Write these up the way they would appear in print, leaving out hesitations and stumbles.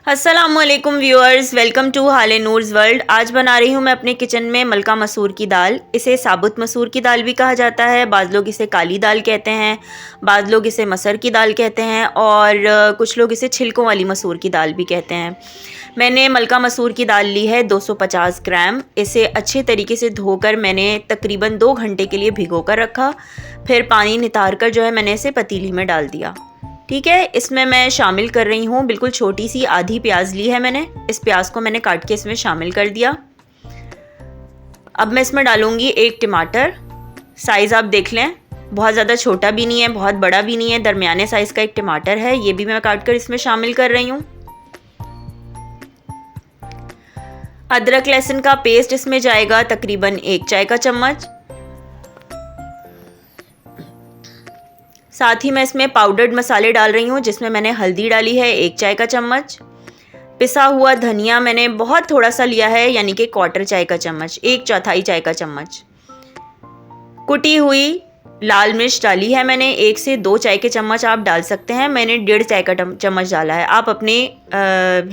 अस्सलामुअलैकुम viewers, welcome to हाले Noor's world. आज बना रही हूँ मैं अपने किचन में मलका मसूर की दाल। इसे साबुत मसूर की दाल भी कहा जाता है, बाज़ लोग इसे काली दाल कहते हैं, बाज़ लोग इसे मसर की दाल कहते हैं और कुछ लोग इसे छिलकों वाली मसूर की दाल भी कहते हैं। मैंने मलका मसूर की दाल ली है 250 ग्राम। इसे अच्छे तरीके से धोकर मैंने तकरीबन 2 घंटे के लिए भिगो कर रखा। फिर पानी नितार कर जो है मैंने इसे पतीली में डाल दिया। ठीक है, इसमें मैं शामिल कर रही हूँ बिल्कुल छोटी सी आधी प्याज ली है मैंने। इस प्याज को मैंने काट के इसमें शामिल कर दिया। अब मैं इसमें डालूंगी एक टमाटर। साइज़ आप देख लें, बहुत ज़्यादा छोटा भी नहीं है, बहुत बड़ा भी नहीं है, दरमियाने साइज़ का एक टमाटर है। ये भी मैं काट कर इसमें शामिल कर रही हूँ। अदरक लहसुन का पेस्ट इसमें जाएगा तकरीबन 1 चाय का चम्मच। साथ ही मैं इसमें पाउडर्ड मसाले डाल रही हूँ, जिसमें मैंने हल्दी डाली है 1 चाय का चम्मच। पिसा हुआ धनिया मैंने बहुत थोड़ा सा लिया है, यानी कि 1/4 चाय का चम्मच, 1/4 चाय का चम्मच। कुटी हुई लाल मिर्च डाली है मैंने, 1 से 2 चाय के चम्मच आप डाल सकते हैं। मैंने 1.5 चाय का चम्मच डाला है, आप अपने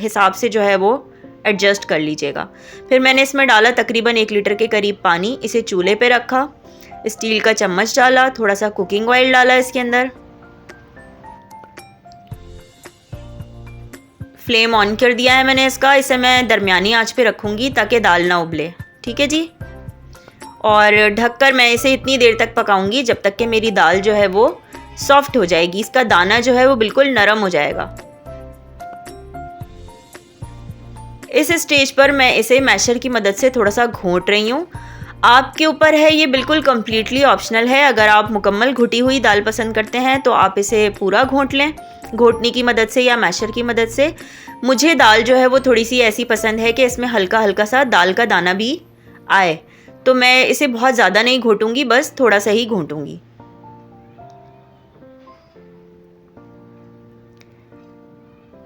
हिसाब से जो है वो एडजस्ट कर लीजिएगा। फिर मैंने इसमें डाला तकरीबन 1 लीटर के करीब पानी। इसे चूल्हे पे रखा, स्टील का चम्मच डाला, थोड़ा सा कुकिंग ऑयल डाला इसके अंदर। फ्लेम ऑन कर दिया है मैंने इसका। इसे मैं दरमियानी आंच पे रखूँगी ताकि दाल ना उबले। ठीक है जी। और ढककर मैं इसे इतनी देर तक पकाऊंगी जब तक कि मेरी दाल जो है वो सॉफ्ट हो जाएगी, इसका दाना जो है वो बिल्कुल नरम हो जाएगा। इस स्टेज पर मैं इसे मैशर की मदद से थोड़ा सा घोंट रही हूँ। आपके ऊपर है, ये बिल्कुल कम्प्लीटली ऑप्शनल है। अगर आप मुकम्मल घुटी हुई दाल पसंद करते हैं तो आप इसे पूरा घोंट लें, घोटनी की मदद से या मैशर की मदद से। मुझे दाल जो है वो थोड़ी सी ऐसी पसंद है कि इसमें हल्का हल्का सा दाल का दाना भी आए, तो मैं इसे बहुत ज़्यादा नहीं घोटूंगी, बस थोड़ा सा ही घोटूंगी।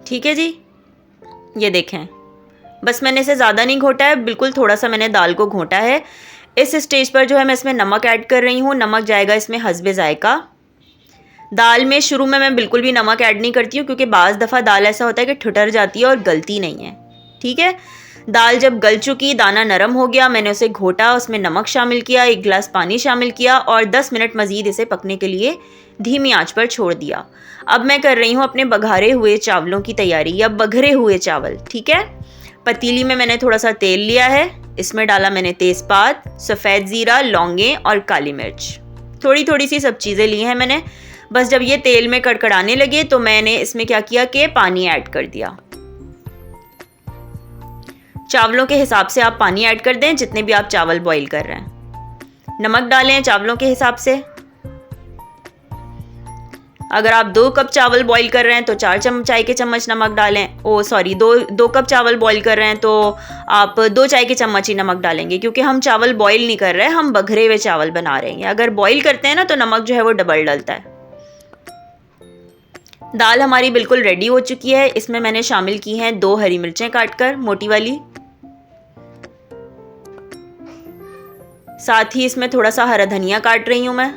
ठीक है जी, ये देखें, बस मैंने इसे ज़्यादा नहीं घोटा है, बिल्कुल थोड़ा सा मैंने दाल को घोटा है। इस स्टेज पर जो है मैं इसमें नमक ऐड कर रही हूँ। नमक जाएगा इसमें हस्बे जायका। दाल में शुरू में मैं बिल्कुल भी नमक ऐड नहीं करती हूँ, क्योंकि बाज़ दफ़ा दाल ऐसा होता है कि ठुठर जाती है और गलती नहीं है। ठीक है, दाल जब गल चुकी, दाना नरम हो गया, मैंने उसे घोटा, उसमें नमक शामिल किया, 1 गिलास पानी शामिल किया और 10 मिनट मज़ीद इसे पकने के लिए धीमी आंच पर छोड़ दिया। अब मैं कर रही हूँ अपने बघारे हुए चावलों की तैयारी, या बघरे हुए चावल। ठीक है, पतीली में मैंने थोड़ा सा तेल लिया है, इसमें डाला मैंने तेज़पात, सफ़ेद ज़ीरा, लौंगे और काली मिर्च। थोड़ी थोड़ी सी सब चीज़ें ली हैं मैंने। बस जब ये तेल में कड़कड़ाने लगे तो मैंने इसमें क्या किया कि पानी ऐड कर दिया। चावलों के हिसाब से आप पानी ऐड कर दें, जितने भी आप चावल बॉईल कर रहे हैं। नमक डालें चावलों के हिसाब से। अगर आप 2 कप चावल बॉईल कर रहे हैं तो 4 चाय के चम्मच नमक डालें। दो कप चावल बॉईल कर रहे हैं तो आप 2 चाय के चम्मच ही नमक डालेंगे, क्योंकि हम चावल बॉईल नहीं कर रहे हैं, हम बघरे हुए चावल बना रहे हैं। अगर बॉईल करते हैं ना तो नमक जो है वो डबल डलता है। दाल हमारी बिल्कुल रेडी हो चुकी है। इसमें मैंने शामिल की हैं 2 हरी मिर्चें काटकर, मोटी वाली। साथ ही इसमें थोड़ा सा हरा धनिया काट रही हूँ मैं।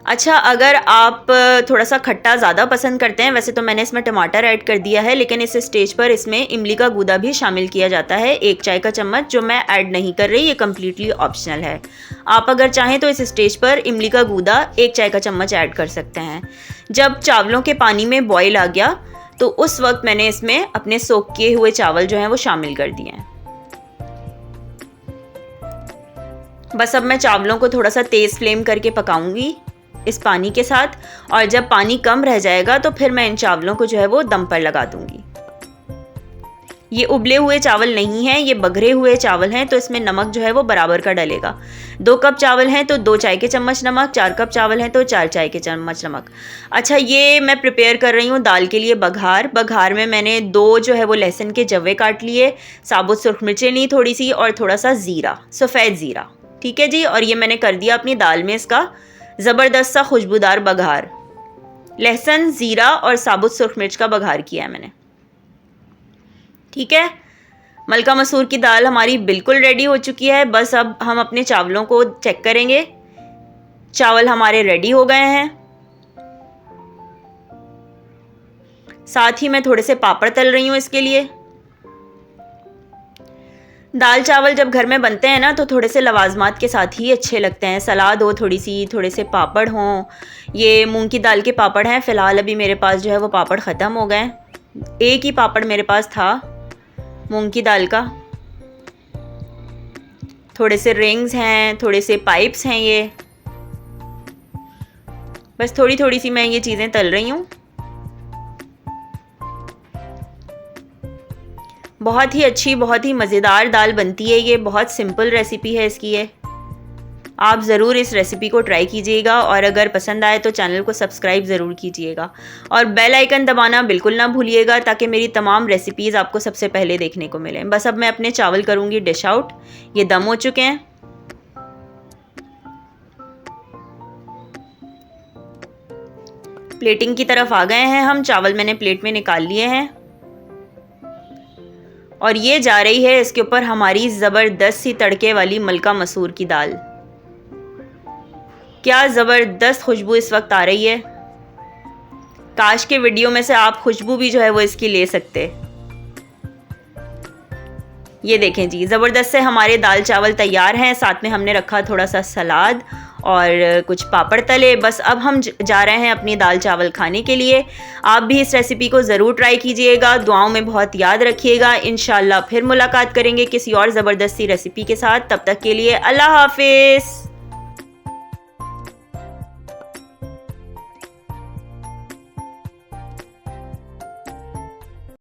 अच्छा, अगर आप थोड़ा सा खट्टा ज़्यादा पसंद करते हैं, वैसे तो मैंने इसमें टमाटर ऐड कर दिया है, लेकिन इस स्टेज पर इसमें इमली का गूदा भी शामिल किया जाता है, 1 चाय का चम्मच, जो मैं ऐड नहीं कर रही, ये कम्प्लीटली ऑप्शनल है। आप अगर चाहें तो इस स्टेज पर इमली का गूदा 1 चाय का चम्मच ऐड कर सकते हैं। जब चावलों के पानी में बॉयल आ गया तो उस वक्त मैंने इसमें अपने सोक किए हुए चावल जो हैं वो शामिल कर दिए हैं। बस अब मैं चावलों को थोड़ा सा तेज़ फ्लेम करके पकाऊंगी इस पानी के साथ, और जब पानी कम रह जाएगा तो फिर मैं इन चावलों को जो है वो दम पर लगा दूंगी। ये उबले हुए चावल नहीं हैं, ये बघरे हुए चावल हैं, तो इसमें नमक जो है वो बराबर का डलेगा। 2 कप चावल हैं तो 2 चाय के चम्मच नमक, 4 कप चावल हैं तो 4 चाय के चम्मच नमक। अच्छा, ये मैं प्रिपेयर कर रही हूँ दाल के लिए बघार। बघार में मैंने 2 जो है वो लहसुन के जवे काट लिए, साबुत सुर्ख मिर्चें ली थोड़ी सी, और थोड़ा सा ज़ीरा, सफ़ेद ज़ीरा। ठीक है जी, और ये मैंने कर दिया अपनी दाल में इसका ज़बरदस्त सा खुशबूदार बघार। लहसुन, ज़ीरा और साबुत सुर्ख मिर्च का बघार किया है मैंने। ठीक है, मलका मसूर की दाल हमारी बिल्कुल रेडी हो चुकी है। बस अब हम अपने चावलों को चेक करेंगे। चावल हमारे रेडी हो गए हैं। साथ ही मैं थोड़े से पापड़ तल रही हूँ इसके लिए। दाल चावल जब घर में बनते हैं ना तो थोड़े से लवाजमात के साथ ही अच्छे लगते हैं। सलाद हो थोड़ी सी, थोड़े से पापड़ हों। ये मूंग की दाल के पापड़ हैं। फ़िलहाल अभी मेरे पास जो है वो पापड़ ख़त्म हो गए। एक ही पापड़ मेरे पास था मूंग की दाल का। थोड़े से रिंग्स हैं, थोड़े से पाइप्स हैं। ये बस थोड़ी थोड़ी सी मैं ये चीज़ें तल रही हूँ। बहुत ही अच्छी, बहुत ही मज़ेदार दाल बनती है ये। बहुत सिंपल रेसिपी है इसकी ये। आप ज़रूर इस रेसिपी को ट्राई कीजिएगा और अगर पसंद आए तो चैनल को सब्सक्राइब ज़रूर कीजिएगा और बेल आइकन दबाना बिल्कुल ना भूलिएगा ताकि मेरी तमाम रेसिपीज़ आपको सबसे पहले देखने को मिलें। बस अब मैं अपने चावल करूँगी डिश आउट। ये दम हो चुके हैं। प्लेटिंग की तरफ आ गए हैं हम। चावल मैंने प्लेट में निकाल लिए हैं और ये जा रही है इसके ऊपर हमारी ज़बरदस्त सी तड़के वाली मलका मसूर की दाल। क्या ज़बरदस्त खुशबू इस वक्त आ रही है। काश के वीडियो में से आप खुशबू भी जो है वो इसकी ले सकते। ये देखें जी, ज़बरदस्त से हमारे दाल चावल तैयार हैं। साथ में हमने रखा थोड़ा सा सलाद और कुछ पापड़ तले। बस अब हम जा रहे हैं अपनी दाल चावल खाने के लिए। आप भी इस रेसिपी को ज़रूर ट्राई कीजिएगा। दुआओं में बहुत याद रखिएगा। इंशाल्लाह फिर मुलाकात करेंगे किसी और ज़बरदस्ती रेसिपी के साथ। तब तक के लिए अल्लाह हाफिज़।